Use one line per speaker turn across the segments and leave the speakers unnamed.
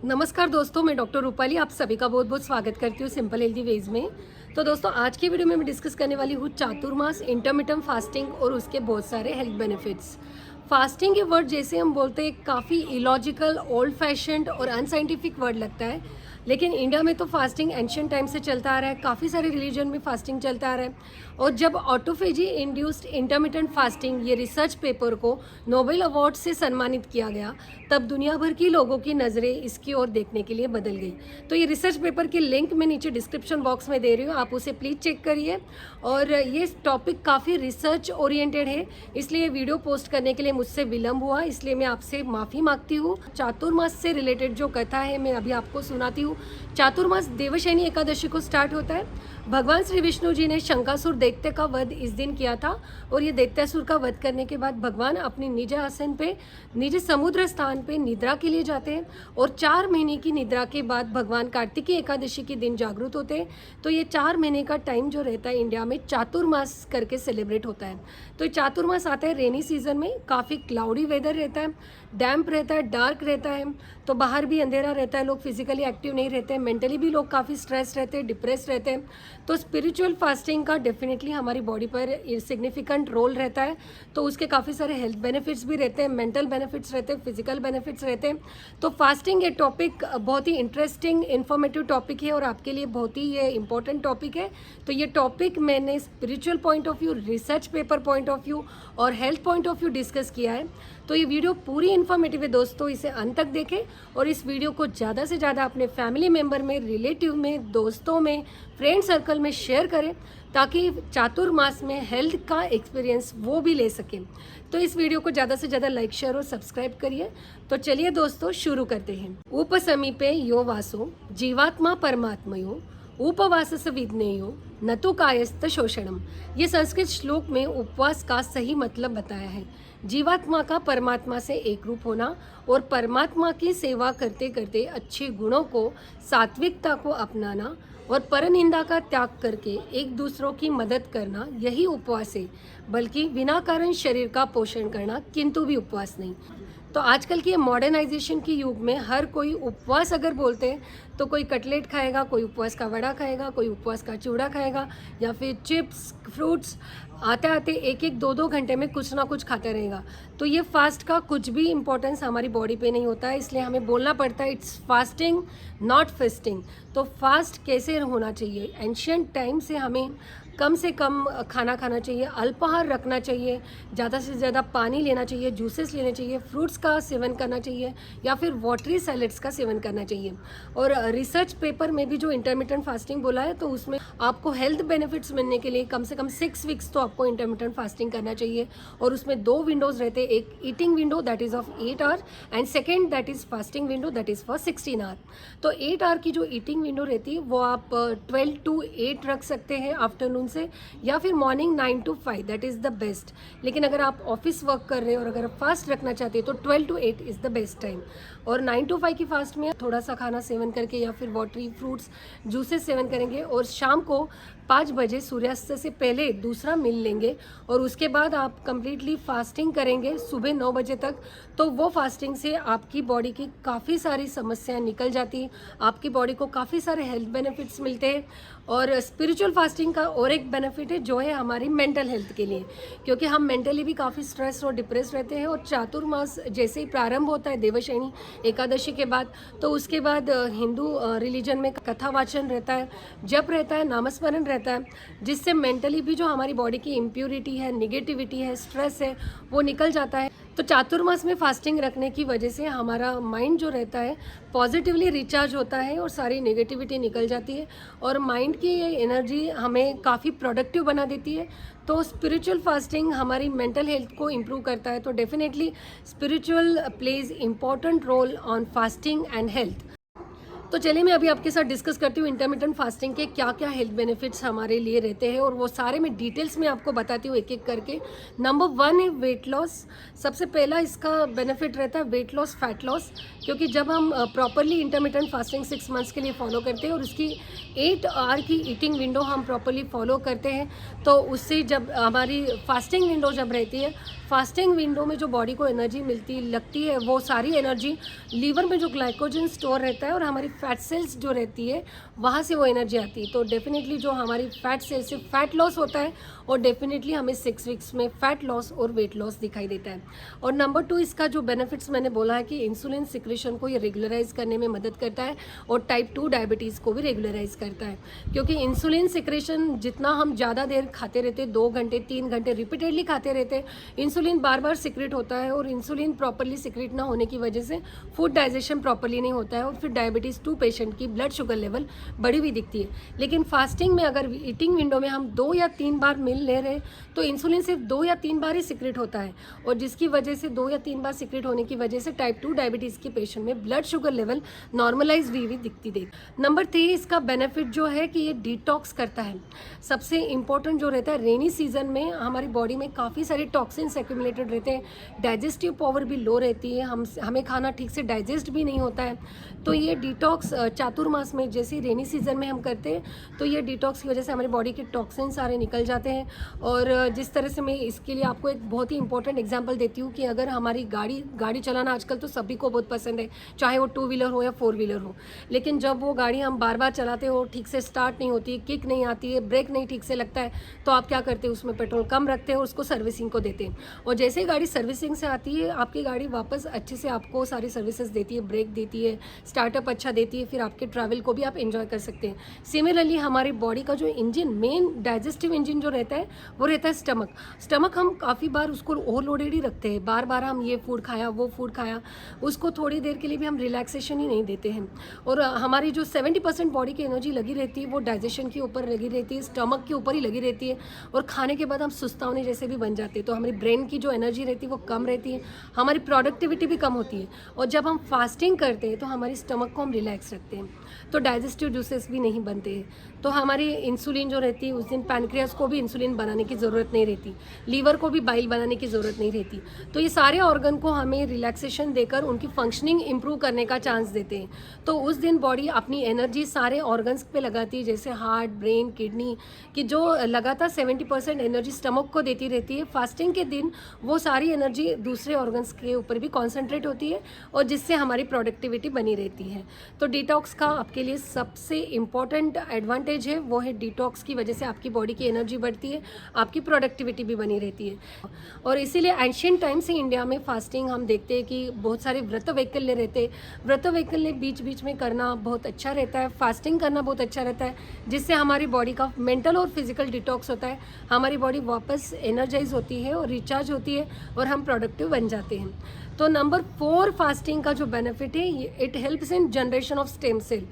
नमस्कार दोस्तों, मैं डॉक्टर रूपाली आप सभी का बहुत बहुत स्वागत करती हूँ सिंपल हेल्दी वेज में। तो दोस्तों, आज की वीडियो में मैं डिस्कस करने वाली हूँ चातुर्मास, इंटरमिटेंट फास्टिंग और उसके बहुत सारे हेल्थ बेनिफिट्स। फास्टिंग के वर्ड जैसे हम बोलते हैं काफ़ी इलॉजिकल, ओल्ड फैशन्ड और अनसाइंटिफिक वर्ड लगता है, लेकिन इंडिया में तो फास्टिंग एंशियंट टाइम से चलता आ रहा है। काफ़ी सारे रिलीजन में फास्टिंग चलता आ रहा है। और जब ऑटोफेजी इंड्यूस्ड इंटरमिटेंट फास्टिंग ये रिसर्च पेपर को नोबेल अवार्ड से सम्मानित किया गया, तब दुनिया भर की लोगों की नज़रें इसकी ओर देखने के लिए बदल गई। तो ये रिसर्च पेपर की लिंक मैं नीचे डिस्क्रिप्शन बॉक्स में दे रही हूँ, आप उसे प्लीज़ चेक करिए। और ये टॉपिक काफ़ी रिसर्च ओरिएंटेड है, इसलिए वीडियो पोस्ट करने के लिए मुझसे विलम्ब हुआ, इसलिए मैं आपसे माफ़ी मांगती हूँ। चातुर्मास से रिलेटेड जो कथा है मैं अभी आपको सुनाती हूँ। चातुर्मास देवशयनी एकादशी को स्टार्ट होता है। भगवान श्री विष्णु जी ने शंकासुर दैत्य का वध इस दिन किया था, और ये दैत्यासुर का वध करने के बाद भगवान अपनी निज आसन पे, निज समुद्र स्थान पे निद्रा के लिए जाते हैं, और 4 महीने की निद्रा के बाद भगवान कार्तिकी एकादशी के दिन जागृत होते हैं। तो ये 4 महीने का टाइम जो रहता है इंडिया में चातुर्मास करके सेलिब्रेट होता है। तो ये चातुर्मास आता है रेनी सीजन में, काफ़ी क्लाउडी वेदर रहता है, डैम्प रहता है, डार्क रहता है, तो बाहर भी अंधेरा रहता है, लोग फिजिकली एक्टिव नहीं रहते हैं, मेंटली भी लोग काफ़ी स्ट्रेस रहते हैं, डिप्रेस रहते हैं। तो स्पिरिचुअल फास्टिंग का डेफिनेटली हमारी बॉडी पर सिग्निफिकेंट रोल रहता है। तो उसके काफ़ी सारे हेल्थ बेनिफिट्स भी रहते हैं, मेंटल बेनिफिट्स रहते हैं, फिजिकल बेनिफिट्स रहते हैं। तो फास्टिंग ये टॉपिक बहुत ही इंटरेस्टिंग इन्फॉर्मेटिव टॉपिक है और आपके लिए बहुत ही ये इंपॉर्टेंट टॉपिक है। तो ये टॉपिक मैंने spiritual point of view, research paper point of view और health point of view discuss किया है। तो ये वीडियो पूरी इन्फॉर्मेटिव है दोस्तों, इसे अंत तक देखें और इस वीडियो को ज़्यादा से ज़्यादा अपने फैमिली मेम्बर में, रिलेटिव में, दोस्तों में, फ्रेंड सर्कल में शेयर करें, ताकि चातुर्मास में हेल्थ का एक्सपीरियंस वो भी ले सकें। तो इस वीडियो को ज़्यादा से ज़्यादा लाइक, शेयर और सब्सक्राइब करिए। तो चलिए दोस्तों, शुरू करते हैं। उपसमीपे यो वासो जीवात्मा परमात्मयो उपवास विज्ञेयो न तो कायस्थ शोषणम। ये संस्कृत श्लोक में उपवास का सही मतलब बताया है। जीवात्मा का परमात्मा से एक रूप होना और परमात्मा की सेवा करते करते अच्छे गुणों को, सात्विकता को अपनाना और परनिंदा का त्याग करके एक दूसरों की मदद करना, यही उपवास है। बल्कि बिना कारण शरीर का पोषण करना किंतु भी उपवास नहीं। तो आजकल की मॉडर्नाइजेशन की युग में हर कोई उपवास अगर बोलते हैं तो कोई कटलेट खाएगा, कोई उपवास का वड़ा खाएगा, कोई उपवास का चूड़ा खाएगा, या फिर चिप्स, फ्रूट्स, आते आते 1-1, 2-2 घंटे में कुछ ना कुछ खाता रहेगा। तो ये फास्ट का कुछ भी इम्पोर्टेंस हमारी बॉडी पे नहीं होता है, इसलिए हमें बोलना पड़ता है इट्स फास्टिंग नॉट फेस्टिंग। तो फास्ट कैसे होना चाहिए? एंशियंट टाइम से हमें कम से कम खाना खाना चाहिए, अल्पाहार रखना चाहिए, ज़्यादा से ज़्यादा पानी लेना चाहिए, जूसेस लेने चाहिए, फ्रूट्स का सेवन करना चाहिए, या फिर वाटरी सैलेड्स का सेवन करना चाहिए। और रिसर्च पेपर में भी जो इंटरमिटेंट फास्टिंग बोला है, तो उसमें आपको हेल्थ बेनिफिट्स मिलने के लिए कम से कम 6 वीक्स तो आपको इंटरमिटेंट फास्टिंग करना चाहिए। और उसमें 2 विंडोज़ रहते हैं, एक eating window that is of 8 hour and second that is fasting window that is for 16 hour. तो 8 आवर की जो ईटिंग विंडो रहती है वो आप 12 to 8 रख सकते हैं आफ्टरनून से, या फिर morning 9 to 5 that is the best. लेकिन अगर आप ऑफिस वर्क कर रहे हैं और अगर आप फास्ट रखना चाहते हैं तो 12 to 8 is the best time. और 9 to 5 की फास्ट में थोड़ा सा खाना सेवन करके या फिर वाटरी फ्रूट्स जूसेस सेवन करेंगे, और शाम को 5 बजे सूर्यास्त से पहले दूसरा मील लेंगे, और उसके बाद आप कंप्लीटली फास्टिंग करेंगे सुबह 9 बजे तक। तो वो फास्टिंग से आपकी बॉडी की काफ़ी सारी समस्याएं निकल जाती हैं, आपकी बॉडी को काफ़ी सारे हेल्थ बेनिफिट्स मिलते हैं। और स्पिरिचुअल फास्टिंग का और एक बेनिफिट है जो है हमारी मेंटल हेल्थ के लिए, क्योंकि हम मेंटली भी काफ़ी स्ट्रेस और डिप्रेस रहते हैं। और चातुर्मास जैसे ही प्रारंभ होता है देवशयनी एकादशी के बाद, तो उसके बाद हिंदू रिलीजन में कथा वाचन रहता है, जप रहता है, नामस्मरण रहता है, जिससे मेंटली भी जो हमारी बॉडी की इम्प्योरिटी है, निगेटिविटी है, स्ट्रेस है, वो निकल जाता है। तो चातुर्मास में फास्टिंग रखने की वजह से हमारा माइंड जो रहता है पॉजिटिवली रिचार्ज होता है और सारी नेगेटिविटी निकल जाती है, और माइंड की ये एनर्जी हमें काफ़ी प्रोडक्टिव बना देती है। तो स्पिरिचुअल फास्टिंग हमारी मेंटल हेल्थ को इम्प्रूव करता है। तो definitely spiritual plays important role on fasting and health. तो चलिए मैं अभी आपके साथ डिस्कस करती हूँ इंटरमिटेंट फास्टिंग के क्या क्या हेल्थ बेनिफिट्स हमारे लिए रहते हैं, और वो सारे मैं डिटेल्स में आपको बताती हूँ एक एक करके। नंबर 1 है वेट लॉस। सबसे पहला इसका बेनिफिट रहता है वेट लॉस, फैट लॉस, क्योंकि जब हम प्रॉपरली इंटरमिटेंट फास्टिंग 6 मंथ्स के लिए फॉलो करते हैं और उसकी 8 आवर की ईटिंग विंडो हम प्रॉपरली फॉलो करते हैं, तो उससे जब हमारी फास्टिंग विंडो जब रहती है, फास्टिंग विंडो में जो बॉडी को एनर्जी लगती है, वो सारी एनर्जी लीवर में जो ग्लाइकोजन स्टोर रहता है और हमारी फैट सेल्स जो रहती है वहाँ से वो एनर्जी आती है। तो डेफिनेटली जो हमारी फैट सेल्स से फैट लॉस होता है, और डेफिनेटली हमें 6 वीक्स में फैट लॉस और वेट लॉस दिखाई देता है। और नंबर 2 इसका जो बेनिफिट्स मैंने बोला है कि इंसुलिन सिक्रेशन को ये रेगुलराइज करने में मदद करता है, और टाइप 2 डायबिटीज़ को भी रेगुलराइज करता है, क्योंकि इंसुलिन सिक्रेशन जितना हम ज़्यादा देर खाते रहते, 2 घंटे 3 घंटे रिपीटेडली खाते रहते, इंसुलिन बार बार सिक्रेट होता है, और इंसुलिन प्रॉपरली सिक्रेट ना होने की वजह से फूड डाइजेशन प्रॉपरली नहीं होता है, और फिर डायबिटीज़ 2 पेशेंट की ब्लड शुगर लेवल बढ़ी हुई दिखती है। लेकिन फास्टिंग में अगर ईटिंग विंडो में हम 2 या 3 बार मील ले रहे हैं, तो इंसुलिन सिर्फ 2 या 3 बार ही सिक्रेट होता है, और जिसकी वजह से 2 या 3 बार सिक्रेट होने की वजह से टाइप 2 डायबिटीज़ के पेशेंट में ब्लड शुगर लेवल नॉर्मलाइज हुई दिखती है। नंबर 3 इसका बेनिफिट जो है कि ये डिटॉक्स करता है। सबसे इंपॉर्टेंट जो रहता है, रेनी सीजन में हमारी बॉडी में काफ़ी सारे टॉक्सिन्स एक्यूमुलेटेड रहते हैं, डाइजेस्टिव पावर भी लो रहती है, हमें खाना ठीक से डाइजेस्ट भी नहीं होता है। तो ये डिटॉक्स चातुर्मास में जैसे रेनी सीजन में हम करते हैं, तो ये डिटॉक्स की वजह से हमारी बॉडी के टॉक्सिन सारे निकल जाते हैं। और जिस तरह से मैं इसके लिए आपको एक बहुत ही इंपॉर्टेंट एग्जांपल देती हूँ कि अगर हमारी गाड़ी चलाना आजकल तो सभी को बहुत पसंद है, चाहे वो 2 व्हीलर हो या 4 व्हीलर हो, लेकिन जब वो गाड़ी हम बार बार चलाते हो, ठीक से स्टार्ट नहीं होती, किक नहीं आती है, ब्रेक नहीं ठीक से लगता है, तो आप क्या करते हैं, उसमें पेट्रोल कम रखते हैं और उसको सर्विसिंग को देते हैं। और जैसे ही गाड़ी सर्विसिंग से आती है, आपकी गाड़ी वापस अच्छे से आपको सारी सर्विसेज देती है, ब्रेक देती है, स्टार्टअप अच्छा देती है, फिर आपके ट्रैवल को भी आप एंजॉय कर सकते हैं। सिमिलरली हमारी बॉडी का जो इंजन, मेन डाइजेस्टिव इंजन जो रहता है, वो रहता है स्टमक। हम काफ़ी बार उसको ओवरलोडेड ही रखते हैं, बार बार हम ये फूड खाया, वो फूड खाया, उसको थोड़ी देर के लिए भी हम रिलैक्सेशन ही नहीं देते हैं। और हमारी जो 70% बॉडी की एनर्जी लगी रहती है, वो डाइजेशन के ऊपर लगी रहती है, स्टमक के ऊपर ही लगी रहती है, और खाने के बाद हम सुस्तावने जैसे भी बन जाते हैं। तो हमारी ब्रेन की जो एनर्जी रहती है वो कम रहती है, हमारी प्रोडक्टिविटी भी कम होती है। और जब हम फास्टिंग करते हैं तो हमारी स्टमक को हम रिलैक्स रखते हैं, तो डाइजेस्टिव जूसेस भी नहीं बनते हैं। तो हमारी इंसुलिन जो रहती है, उस दिन पैनक्रियास को भी इंसुलिन बनाने की ज़रूरत नहीं रहती, लीवर को भी बाइल बनाने की ज़रूरत नहीं रहती। तो ये सारे ऑर्गन को हमें रिलैक्सेशन देकर उनकी फंक्शनिंग इंप्रूव करने का चांस देते हैं। तो उस दिन बॉडी अपनी एनर्जी सारे ऑर्गन्स पे लगाती है, जैसे हार्ट, ब्रेन, किडनी की जो लगातार 70% एनर्जी स्टमक को देती रहती है, फास्टिंग के दिन वो सारी एनर्जी दूसरे ऑर्गन्स के ऊपर भी कॉन्सेंट्रेट होती है, और जिससे हमारी प्रोडक्टिविटी बनी रहती है। तो डिटॉक्स का आपके लिए सबसे इम्पॉर्टेंट एडवांटेज है, वो है डिटॉक्स की वजह से आपकी बॉडी की एनर्जी बढ़ती है, आपकी प्रोडक्टिविटी भी बनी रहती है। और इसीलिए एंशिएंट टाइम से इंडिया में फास्टिंग हम देखते हैं कि बहुत सारे व्रत वैकल्य रहते हैं। व्रत वैकल्य बीच बीच में करना बहुत अच्छा रहता है, फास्टिंग करना बहुत अच्छा रहता है, जिससे हमारी बॉडी का मेंटल और फिजिकल डिटॉक्स होता है, हमारी बॉडी वापस एनर्जाइज होती है और रिचार्ज होती है, और हम प्रोडक्टिव बन जाते हैं। तो नंबर 4 फास्टिंग का जो बेनिफिट है, it helps in generation of stem cell.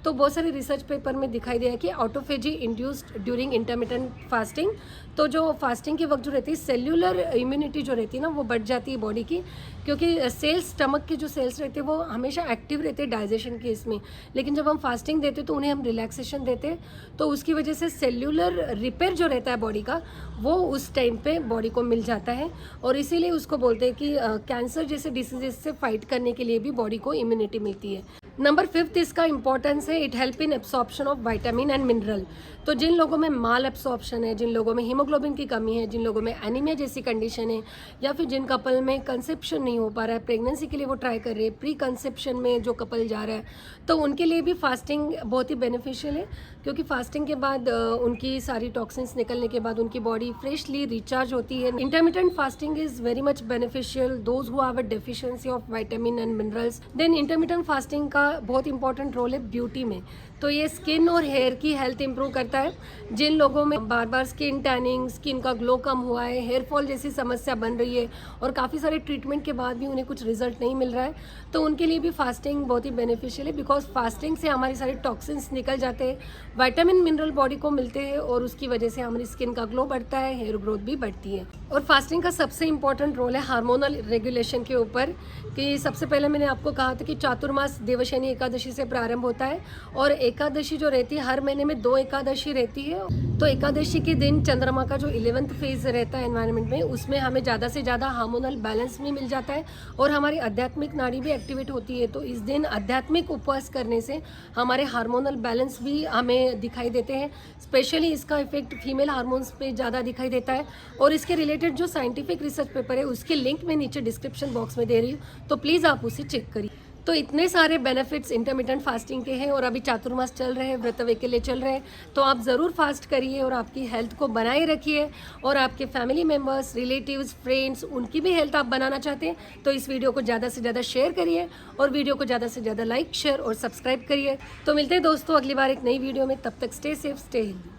तो बहुत सारे रिसर्च पेपर में दिखाई दिया है कि autophagy induced during intermittent fasting, तो जो फास्टिंग के वक्त जो रहती है, सेल्यूलर इम्यूनिटी जो रहती है ना, वो बढ़ जाती है बॉडी की, क्योंकि सेल्स, स्टमक के जो सेल्स रहते हैं वो हमेशा एक्टिव रहते हैं डाइजेशन के इसमें, लेकिन जब हम फास्टिंग देते तो उन्हें हम रिलैक्सेशन देते हैं, तो उसकी वजह से सेल्यूलर रिपेयर जो रहता है बॉडी का, वो उस टाइम पे बॉडी को मिल जाता है, और इसीलिए उसको बोलते हैं कि कैंसर जैसे डिसीजेस से फाइट करने के लिए भी बॉडी को इम्यूनिटी मिलती है। नंबर 5 इसका इंपॉर्टेंस है, it help in absorption of vitamin and mineral. तो जिन लोगों में माल एब्सॉर्प्शन है, जिन लोगों में हीमोग्लोबिन की कमी है, जिन लोगों में एनीमिया जैसी कंडीशन है, या फिर जिन कपल में कंसेप्शन नहीं हो पा रहा है, प्रेगनेंसी के लिए वो ट्राई कर रहे हैं, प्री कंसेप्शन में जो कपल जा रहा है, तो उनके लिए भी फास्टिंग बहुत ही बेनिफिशियल है, क्योंकि फास्टिंग के बाद उनकी सारी टॉक्सिन्स निकलने के बाद उनकी बॉडी फ्रेशली रिचार्ज होती है। Intermittent fasting is very much beneficial those who have a deficiency of vitamin and minerals. Then intermittent fasting का बहुत इंपॉर्टेंट रोल है ब्यूटी में। तो ये स्किन और हेयर की हेल्थ इंप्रूव करता है। जिन लोगों में बार बार स्किन टैनिंग, स्किन का ग्लो कम हुआ है, हेयर फॉल जैसी समस्या बन रही है और काफ़ी सारे ट्रीटमेंट के बाद भी उन्हें कुछ रिजल्ट नहीं मिल रहा है, तो उनके लिए भी फास्टिंग बहुत ही बेनिफिशियल है, बिकॉज फास्टिंग से हमारे सारे टॉक्सिन्स निकल जाते हैं, विटामिन मिनरल बॉडी को मिलते हैं और उसकी वजह से हमारी स्किन का ग्लो बढ़ता है, हेयर ग्रोथ भी बढ़ती है। और फास्टिंग का सबसे इंपॉर्टेंट रोल है हार्मोनल रेगुलेशन के ऊपर, कि सबसे पहले मैंने आपको कहा था कि चातुर्मास देवशयनी शनि एकादशी से प्रारंभ होता है और एकादशी जो रहती है हर महीने में 2 एकादशी रहती है। तो एकादशी के दिन चंद्रमा का जो 11th फेज रहता है एनवायरनमेंट में, उसमें हमें ज़्यादा से ज़्यादा हार्मोनल बैलेंस भी मिल जाता है और हमारी आध्यात्मिक नाड़ी भी एक्टिवेट होती है। तो इस दिन आध्यात्मिक उपवास करने से हमारे हार्मोनल बैलेंस भी हमें दिखाई देते हैं। स्पेशली इसका इफेक्ट फीमेल हार्मोन्स पे ज़्यादा दिखाई देता है और इसके रिलेटेड जो साइंटिफिक रिसर्च पेपर है उसके लिंक मैं नीचे डिस्क्रिप्शन बॉक्स में दे रही हूँ, तो प्लीज़ आप उसे चेक करिए। तो इतने सारे बेनिफिट्स इंटरमिटेंट फास्टिंग के हैं और अभी चातुर्मास चल रहे हैं, व्रत के चल रहे हैं, तो आप ज़रूर फास्ट करिए और आपकी हेल्थ को बनाए रखिए और आपके फैमिली मेम्बर्स, रिलेटिव्स, फ्रेंड्स, उनकी भी हेल्थ आप बनाना चाहते हैं तो इस वीडियो को ज़्यादा से ज़्यादा शेयर करिए और वीडियो को ज़्यादा से ज़्यादा लाइक, शेयर और सब्सक्राइब करिए। तो मिलते हैं दोस्तों अगली बार एक नई वीडियो में, तब तक स्टे सेफ, स्टे हेल्दी।